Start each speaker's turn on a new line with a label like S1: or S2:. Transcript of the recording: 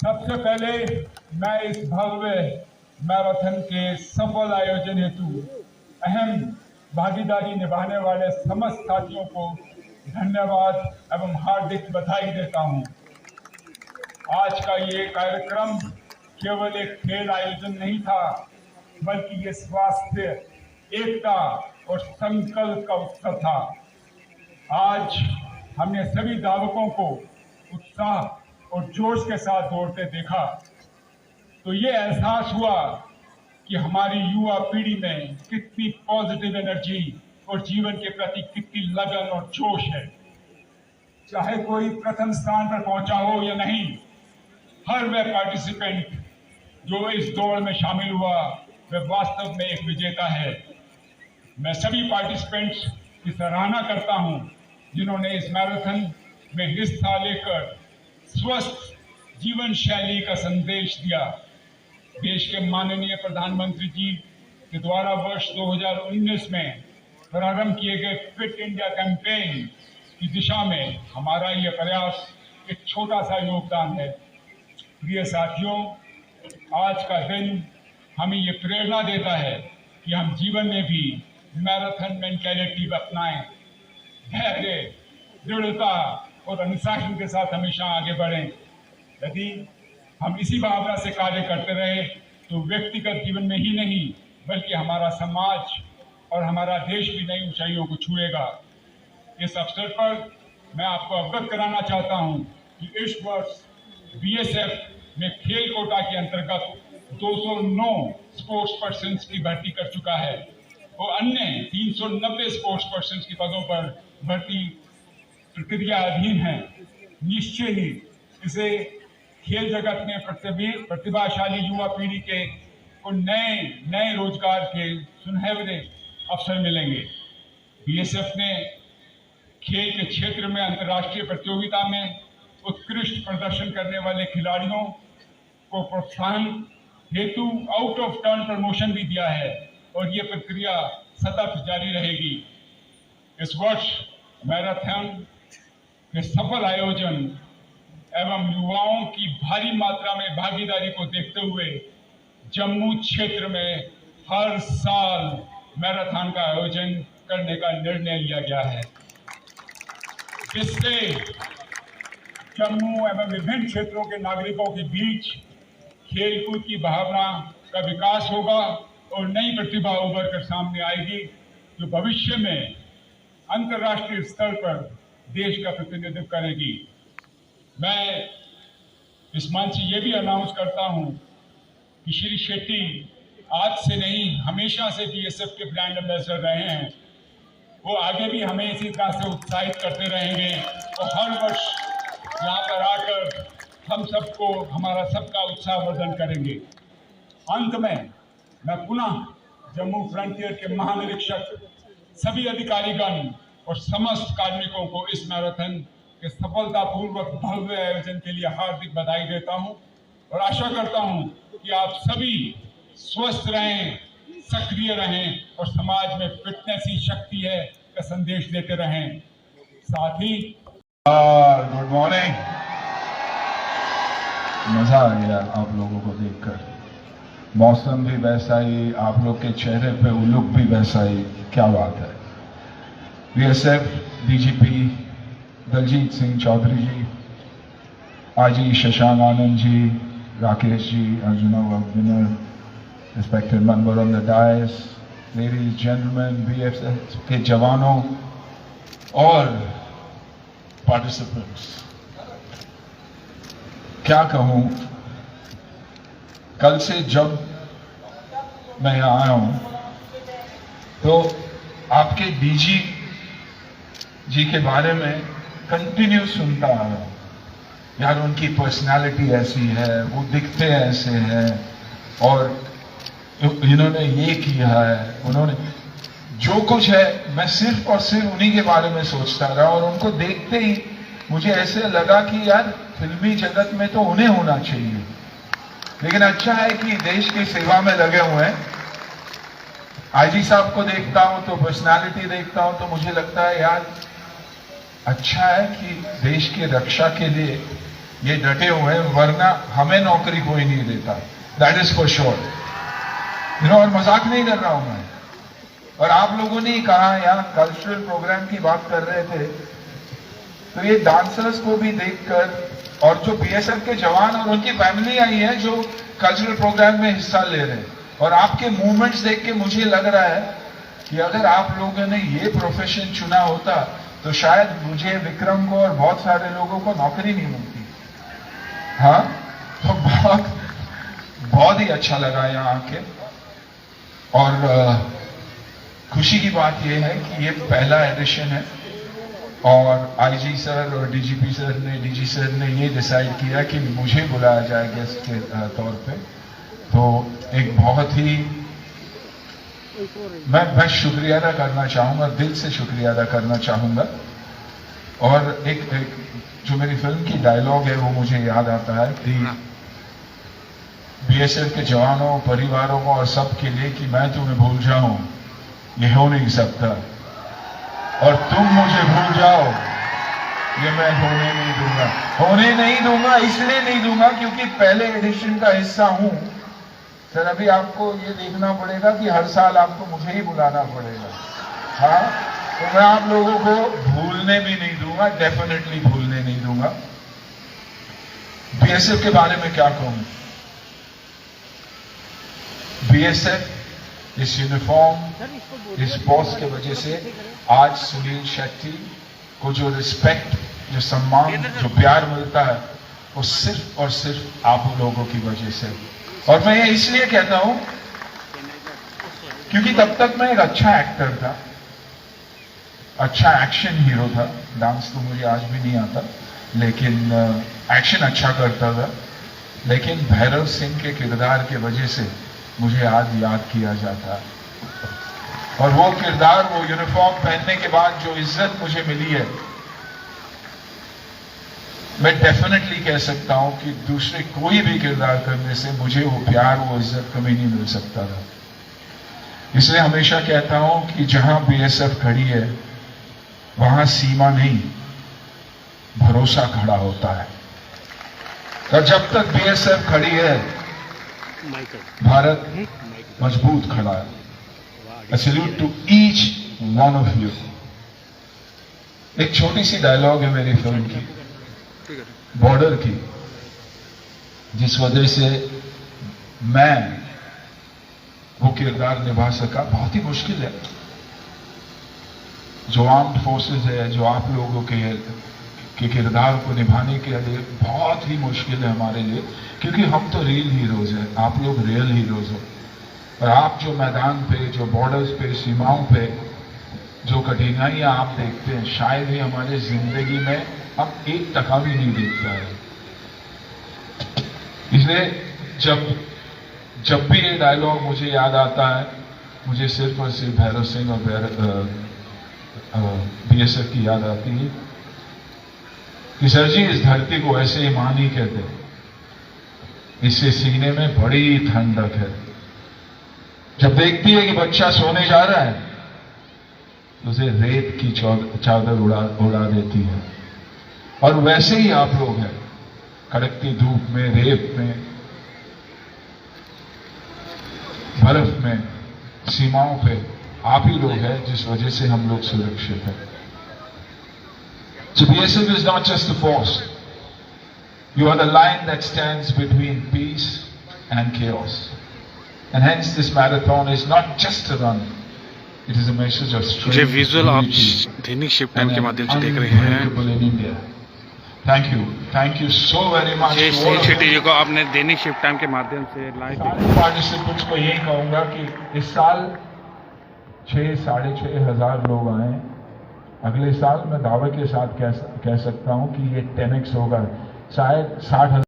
S1: सबसे पहले मैं इस भव्य मैराथन के सफल आयोजन हेतु अहम भागीदारी निभाने वाले समस्त साथियों को धन्यवाद एवं हार्दिक बधाई देता हूं। आज का ये कार्यक्रम केवल एक खेल आयोजन नहीं था, बल्कि ये स्वास्थ्य, एकता और संकल्प का उत्सव था। आज हमने सभी धावकों को उत्साह और जोश के साथ दौड़ते देखा, तो ये एहसास हुआ कि हमारी युवा पीढ़ी में कितनी पॉजिटिव एनर्जी और जीवन के प्रति कितनी लगन और जोश है। चाहे कोई प्रथम स्थान पर पहुंचा हो या नहीं, हर वह पार्टिसिपेंट जो इस दौड़ में शामिल हुआ वह वास्तव में एक विजेता है। मैं सभी पार्टिसिपेंट्स की सराहना करता हूं जिन्होंने इस मैराथन में हिस्सा लेकर स्वस्थ जीवन शैली का संदेश दिया। देश के माननीय प्रधानमंत्री जी के द्वारा वर्ष 2019 में प्रारंभ किए गए फिट इंडिया कैंपेन की दिशा में हमारा यह प्रयास एक छोटा सा योगदान है। प्रिय साथियों, आज का दिन हमें ये प्रेरणा देता है कि हम जीवन में भी मैराथन मेंटालिटी अपनाएं, धैर्य, दृढ़ता और अनुशासन के साथ हमेशा आगे बढ़ें। यदि हम इसी भावना से कार्य करते रहे तो व्यक्तिगत जीवन में ही नहीं बल्कि हमारा समाज और हमारा देश भी नई ऊंचाइयों को छुएगा। इस अवसर पर मैं आपको अवगत कराना चाहता हूं कि इस वर्ष बीएसएफ में खेल कोटा के अंतर्गत 209 स्पोर्ट्स पर्सन की भर्ती कर चुका है और अन्य 390 स्पोर्ट्स पर्सन के पदों पर भर्ती प्रक्रिया अधीन है। निश्चय ही इसे खेल जगत में प्रतिभाशाली युवा पीढ़ी को नए रोजगार के सुनहरे अवसर मिलेंगे। बीएसएफ ने खेल के क्षेत्र में अंतर्राष्ट्रीय प्रतियोगिता में उत्कृष्ट प्रदर्शन करने वाले खिलाड़ियों को प्रोत्साहन हेतु आउट ऑफ टर्न प्रमोशन भी दिया है और ये प्रक्रिया सतत जारी रहेगी। इस वर्ष मैराथन के सफल आयोजन एवं युवाओं की भारी मात्रा में भागीदारी को देखते हुए जम्मू क्षेत्र में हर साल मैराथन का आयोजन करने का निर्णय लिया गया है, जिससे जम्मू एवं विभिन्न क्षेत्रों के नागरिकों के बीच खेलकूद की भावना का विकास होगा और नई प्रतिभा उभर कर सामने आएगी, जो भविष्य में अंतर्राष्ट्रीय स्तर पर देश का प्रतिनिधित्व करेगी। मैं इस मंच से ये भी अनाउंस करता हूं कि श्री शेट्टी आज से नहीं हमेशा से बीएसएफ के ब्रांड एम्बेसडर रहे हैं। वो आगे भी हमें इसी तरह से उत्साहित करते रहेंगे और हर वर्ष यहाँ पर आकर हम सबको हमारा सबका उत्साहवर्धन करेंगे। अंत में मैं पुनः जम्मू फ्रंटियर के महानिरीक्षक, सभी अधिकारीगण और समस्त कार्मिकों को इस मैराथन के सफलतापूर्वक भव्य आयोजन के लिए हार्दिक बधाई देता हूं और आशा करता हूं कि आप सभी स्वस्थ रहें, सक्रिय रहें और समाज में फिटनेस ही शक्ति है का संदेश देते रहें। साथ ही
S2: गुड मॉर्निंग। मजा आ गया आप लोगों को देखकर। मौसम भी वैसा ही, आप लोग के चेहरे पे वो लुक भी वैसा ही। क्या बात है। बीएसएफ डीजीपी दलजीत सिंह चौधरी जी, आजी Shashank Anand ji, Rakesh ji, Arjun winner, respected member on the dais, ladies gentleman, BSF के जवानों और पार्टिसिपेंट्स, क्या कहूं। कल से जब मैं यहां आया हूं तो आपके डीजी जी के बारे में कंटिन्यू सुनता आ रहा हूं। यार उनकी पर्सनालिटी ऐसी है, वो दिखते ऐसे हैं और इन्होंने ये किया है, उन्होंने जो कुछ है, मैं सिर्फ और सिर्फ उन्हीं के बारे में सोचता रहा और उनको देखते ही मुझे ऐसे लगा कि यार फिल्मी जगत में तो उन्हें होना चाहिए। लेकिन अच्छा है कि देश की सेवा में लगे हुए हैं। आईजी साहब को देखता हूं तो पर्सनालिटी देखता हूं तो मुझे लगता है यार अच्छा है कि देश की रक्षा के लिए ये डटे हुए हैं, वरना हमें नौकरी कोई नहीं देता, दैट इज फॉर श्योर। और मजाक नहीं कर रहा हूं मैं। और आप लोगों ने कहा यहाँ कल्चरल प्रोग्राम की बात कर रहे थे, तो ये डांसर्स को भी देखकर और जो बीएसएफ के जवान और उनकी फैमिली आई है जो कल्चरल प्रोग्राम में हिस्सा ले रहे हैं, और आपके मूवमेंट्स देख के मुझे लग रहा है कि अगर आप लोगों ने ये प्रोफेशन चुना होता तो शायद मुझे, विक्रम को और बहुत सारे लोगों को नौकरी नहीं मिलती। हाँ, तो बहुत ही अच्छा लगा यहाँ आके। और खुशी की बात यह है कि ये पहला एडिशन है और आईजी सर और डीजीपी सर ने, डीजी सर ने ये डिसाइड किया कि मुझे बुलाया जाए गेस्ट के तौर पे। तो एक बहुत ही मैं शुक्रिया अदा करना चाहूंगा, दिल से शुक्रिया अदा करना चाहूंगा। और एक जो मेरी फिल्म की डायलॉग है वो मुझे याद आता है कि बीएसएफ के जवानों, परिवारों को और सबके लिए कि मैं तुम्हें भूल जाऊं ये हो नहीं सकता, और तुम मुझे भूल जाओ ये मैं होने नहीं दूंगा। होने नहीं दूंगा इसलिए नहीं दूंगा क्योंकि पहले एडिशन का हिस्सा हूं सर। अभी आपको ये देखना पड़ेगा कि हर साल आपको मुझे ही बुलाना पड़ेगा। हाँ, तो मैं आप लोगों को भूलने भी नहीं दूंगा, डेफिनेटली भूलने नहीं दूंगा। बीएसएफ के बारे में क्या कहूं? बीएसएफ इस यूनिफॉर्म, इस बॉस के वजह से आज सुनील शेट्टी को जो रिस्पेक्ट, जो सम्मान, जो प्यार मिलता है वो सिर्फ और सिर्फ आप लोगों की वजह से। और मैं ये इसलिए कहता हूं क्योंकि तब तक मैं एक अच्छा एक्टर था, अच्छा एक्शन हीरो था। डांस तो मुझे आज भी नहीं आता, लेकिन एक्शन अच्छा करता था। लेकिन भैरव सिंह के किरदार के वजह से मुझे आज याद किया जाता है। और वो किरदार, वो यूनिफॉर्म पहनने के बाद जो इज्जत मुझे मिली है, मैं डेफिनेटली कह सकता हूं कि दूसरे कोई भी किरदार करने से मुझे वो प्यार, वो इज्जत कभी नहीं मिल सकता था। इसलिए हमेशा कहता हूं कि जहां बीएसएफ खड़ी है वहां सीमा नहीं, भरोसा खड़ा होता है। और जब तक बीएसएफ खड़ी है भारत मजबूत खड़ा है। A salute to each one of you। एक छोटी सी डायलॉग है मेरी फिल्म की, बॉर्डर की, जिस वजह से मैं वो किरदार निभा सका। बहुत ही मुश्किल है, जो आर्म्ड फोर्सेस है, जो आप लोगों के किरदार को निभाने के लिए बहुत ही मुश्किल है हमारे लिए, क्योंकि हम तो रियल हीरोज हैं, आप लोग रियल हीरोज हो। और आप जो मैदान पे, जो बॉर्डर्स पे, सीमाओं पे जो कठिनाइयां आप देखते हैं, शायद ही हमारे जिंदगी में हम 1% भी नहीं देखता है। इसलिए जब भी ये डायलॉग मुझे याद आता है, मुझे सिर्फ और सिर्फ भैरव सिंह और बीएसएफ की याद आती है कि सर जी, इस धरती को ऐसे ही मां नहीं कहते, इससे सीने में बड़ी ठंडक है। जब देखती है कि बच्चा सोने जा रहा है तो उसे रेत की चादर उड़ा देती है। और वैसे ही आप लोग हैं, कड़कती धूप में, रेत में, बर्फ में, सीमाओं पे आप ही लोग हैं जिस वजह से हम लोग सुरक्षित हैं। So BSF is not just a force. You are the line that stands between peace and chaos. And hence this marathon is not just a run. It is a message of strength.
S3: ये visual आप दैनिक shift time के माध्यम से देख रहे हैं।
S2: Thank you so very much.
S3: TV को आपने दैनिक शिफ्ट टाइम के माध्यम से लाइव
S2: पार्टिसिपेंट्स को यही कहूंगा कि इस साल 6,500 हजार लोग आए। अगले साल मैं दावे के साथ कह सकता हूं कि ये 10x होगा, शायद 60,000।